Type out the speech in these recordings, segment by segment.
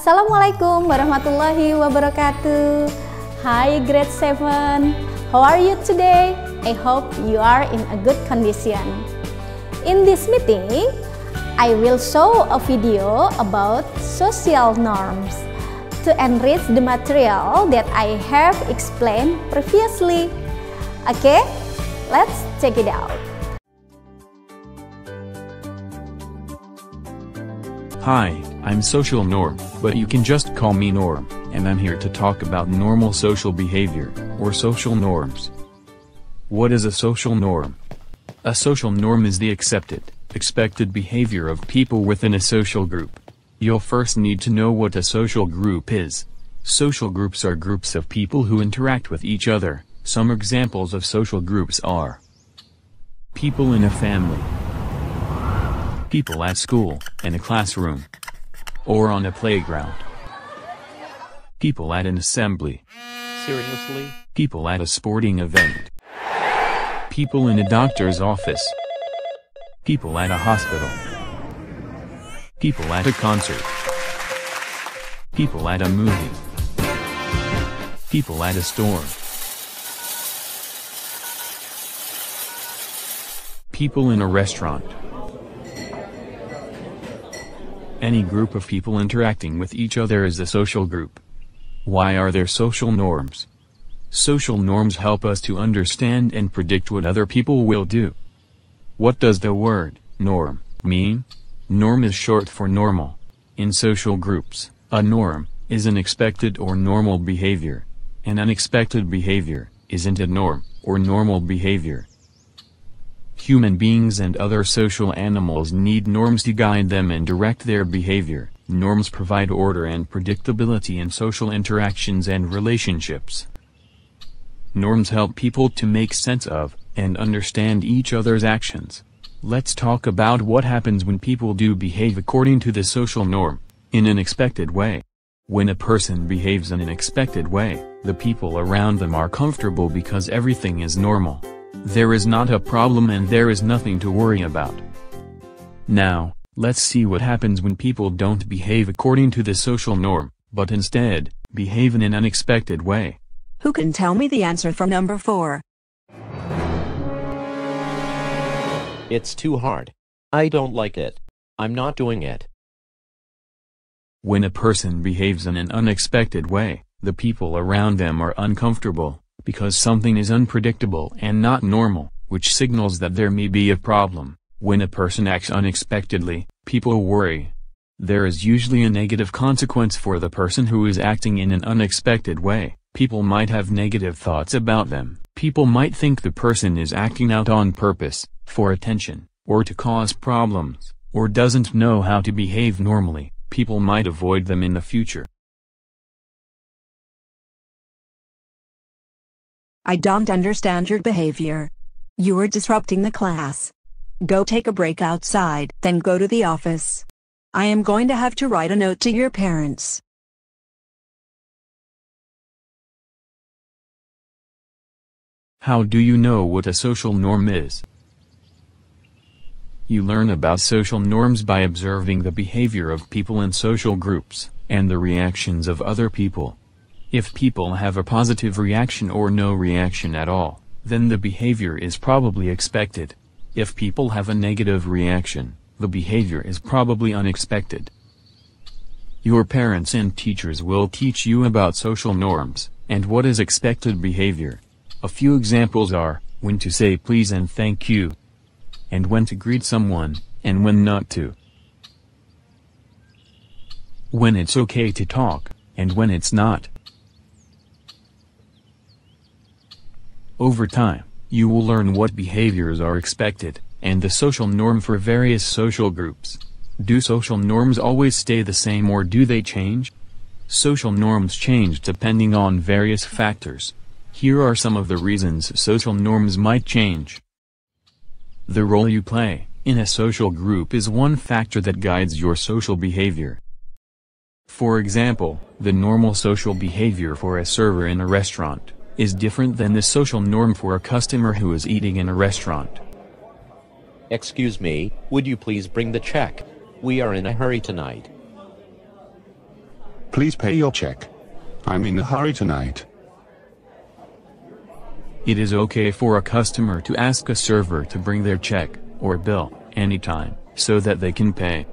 Assalamualaikum warahmatullahi wabarakatuh. Hi grade 7. How are you today? I hope you are in a good condition. In this meeting, I will show a video about social norms to enrich the material that I have explained previously. Okay, let's check it out. Hi, I'm Social Norm, but you can just call me Norm, and I'm here to talk about normal social behavior, or social norms. What is a social norm? A social norm is the accepted, expected behavior of people within a social group. You'll first need to know what a social group is. Social groups are groups of people who interact with each other. Some examples of social groups are people in a family, people at school, in a classroom, or on a playground, people at an assembly, Seriously? people at a sporting event, people in a doctor's office, people at a hospital, people at a concert, people at a movie, people at a store, people in a restaurant. Any group of people interacting with each other is a social group. Why are there social norms? Social norms help us to understand and predict what other people will do. What does the word norm mean? Norm is short for normal. In social groups, a norm is an expected or normal behavior. An unexpected behavior isn't a norm or normal behavior. Human beings and other social animals need norms to guide them and direct their behavior. Norms provide order and predictability in social interactions and relationships. Norms help people to make sense of and understand each other's actions. Let's talk about what happens when people do behave according to the social norm, in an expected way. When a person behaves in an expected way, the people around them are comfortable because everything is normal. There is not a problem and there is nothing to worry about. Now, let's see what happens when people don't behave according to the social norm, but instead, behave in an unexpected way. Who can tell me the answer for number 4? It's too hard. I don't like it. I'm not doing it. When a person behaves in an unexpected way, the people around them are uncomfortable, because something is unpredictable and not normal, which signals that there may be a problem. When a person acts unexpectedly, people worry. There is usually a negative consequence for the person who is acting in an unexpected way. People might have negative thoughts about them. People might think the person is acting out on purpose, for attention, or to cause problems, or doesn't know how to behave normally. People might avoid them in the future. I don't understand your behavior. You are disrupting the class. Go take a break outside, then go to the office. I am going to have to write a note to your parents. How do you know what a social norm is? You learn about social norms by observing the behavior of people in social groups, and the reactions of other people. If people have a positive reaction or no reaction at all, then the behavior is probably expected. If people have a negative reaction, the behavior is probably unexpected. Your parents and teachers will teach you about social norms, and what is expected behavior. A few examples are, when to say please and thank you, and when to greet someone, and when not to. When it's okay to talk, and when it's not. Over time, you will learn what behaviors are expected, and the social norm for various social groups. Do social norms always stay the same or do they change? Social norms change depending on various factors. Here are some of the reasons social norms might change. The role you play in a social group is one factor that guides your social behavior. For example, the normal social behavior for a server in a restaurant is different than the social norm for a customer who is eating in a restaurant. Excuse me, would you please bring the check? We are in a hurry tonight. Please pay your check. I'm in a hurry tonight. It is okay for a customer to ask a server to bring their check or bill anytime so that they can pay.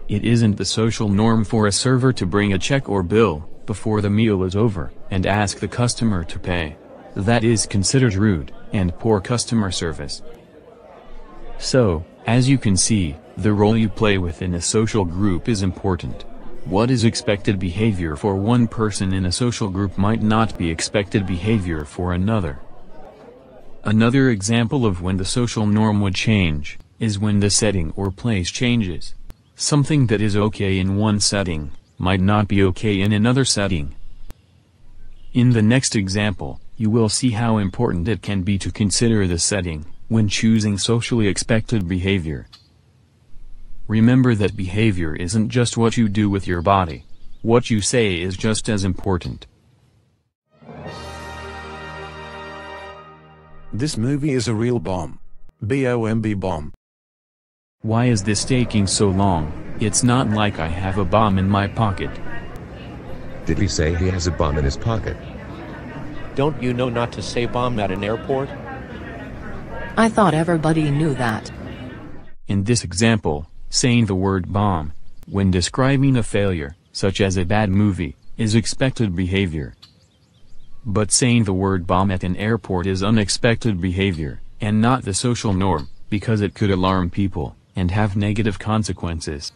It isn't the social norm for a server to bring a check or bill before the meal is over and ask the customer to pay. That is considered rude and poor customer service. So, as you can see, the role you play within a social group is important. What is expected behavior for one person in a social group might not be expected behavior for another. Another example of when the social norm would change is when the setting or place changes. Something that is okay in one setting might not be okay in another setting. In the next example, you will see how important it can be to consider the setting when choosing socially expected behavior. Remember that behavior isn't just what you do with your body. What you say is just as important. This movie is a real bomb. B-O-M-B bomb. Why is this taking so long? It's not like I have a bomb in my pocket. Did he say he has a bomb in his pocket? Don't you know not to say bomb at an airport? I thought everybody knew that. In this example, saying the word bomb, when describing a failure, such as a bad movie, is expected behavior. But saying the word bomb at an airport is unexpected behavior, and not the social norm, because it could alarm people and have negative consequences.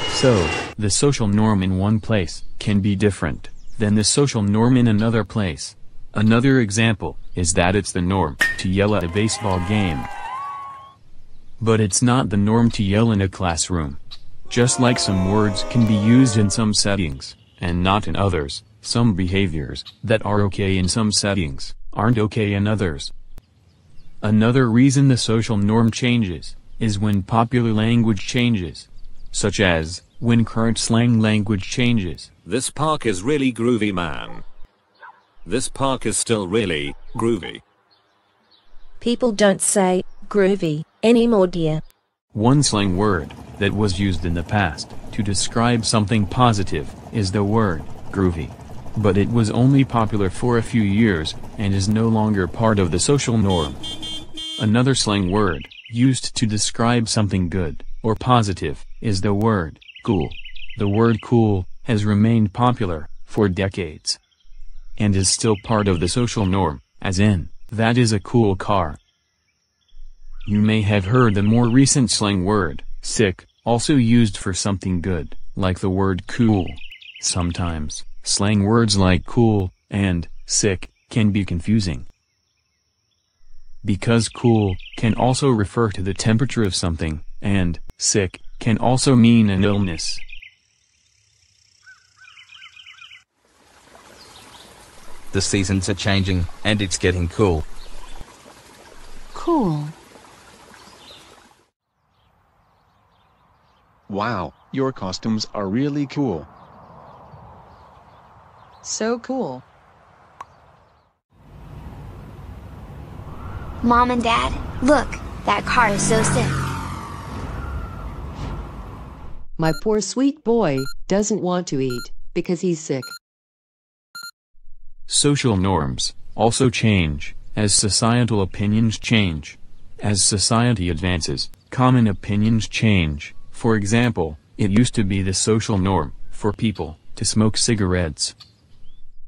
So, the social norm in one place can be different than the social norm in another place. Another example is that it's the norm to yell at a baseball game. But it's not the norm to yell in a classroom. Just like some words can be used in some settings, and not in others, some behaviors that are okay in some settings aren't okay in others. Another reason the social norm changes is when popular language changes, such as when current slang language changes. This park is really groovy, man. This park is still really groovy. People don't say groovy anymore, dear. One slang word that was used in the past to describe something positive is the word groovy. But it was only popular for a few years and is no longer part of the social norm. Another slang word used to describe something good or positive is the word cool. The word cool has remained popular for decades and is still part of the social norm, as in, that is a cool car. You may have heard the more recent slang word, sick, also used for something good, like the word cool. Sometimes, slang words like cool and sick can be confusing. Because cool can also refer to the temperature of something, and sick can also mean an illness. The seasons are changing, and it's getting cool. Cool. Wow, your costumes are really cool. So cool. Mom and Dad, look, that car is so sick. My poor sweet boy doesn't want to eat because he's sick. Social norms also change as societal opinions change. As society advances, common opinions change. For example, it used to be the social norm for people to smoke cigarettes.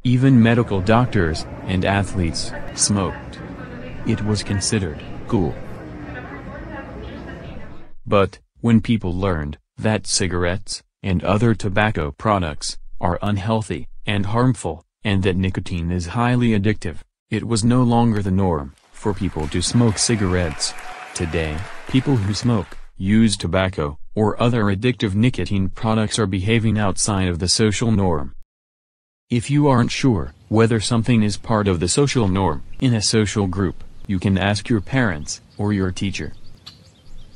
Even medical doctors and athletes smoked. It was considered cool. But when people learned that cigarettes and other tobacco products are unhealthy and harmful, and that nicotine is highly addictive, it was no longer the norm for people to smoke cigarettes. Today, people who smoke, use tobacco, or other addictive nicotine products are behaving outside of the social norm. If you aren't sure whether something is part of the social norm in a social group, you can ask your parents or your teacher.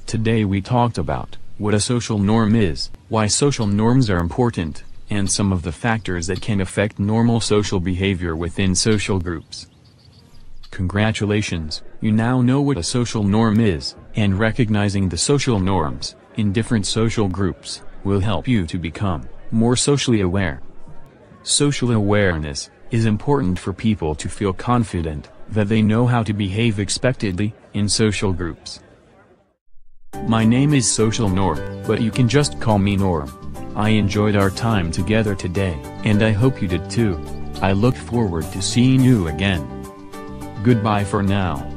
Today we talked about what a social norm is, why social norms are important, and some of the factors that can affect normal social behavior within social groups. Congratulations, you now know what a social norm is, and recognizing the social norms in different social groups will help you to become more socially aware. Social awareness is important for people to feel confident that they know how to behave expectedly in social groups. My name is Social Norm, but you can just call me Norm. I enjoyed our time together today, and I hope you did too. I look forward to seeing you again. Goodbye for now.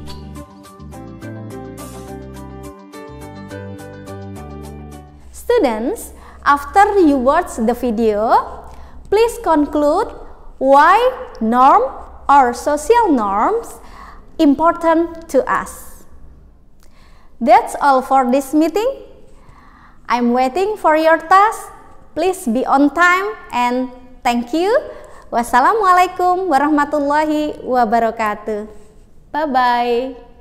Students, after you watch the video, please conclude why norm or social norms important to us. That's all for this meeting. I'm waiting for your task. Please be on time and thank you. Wassalamualaikum warahmatullahi wabarakatuh. Bye-bye.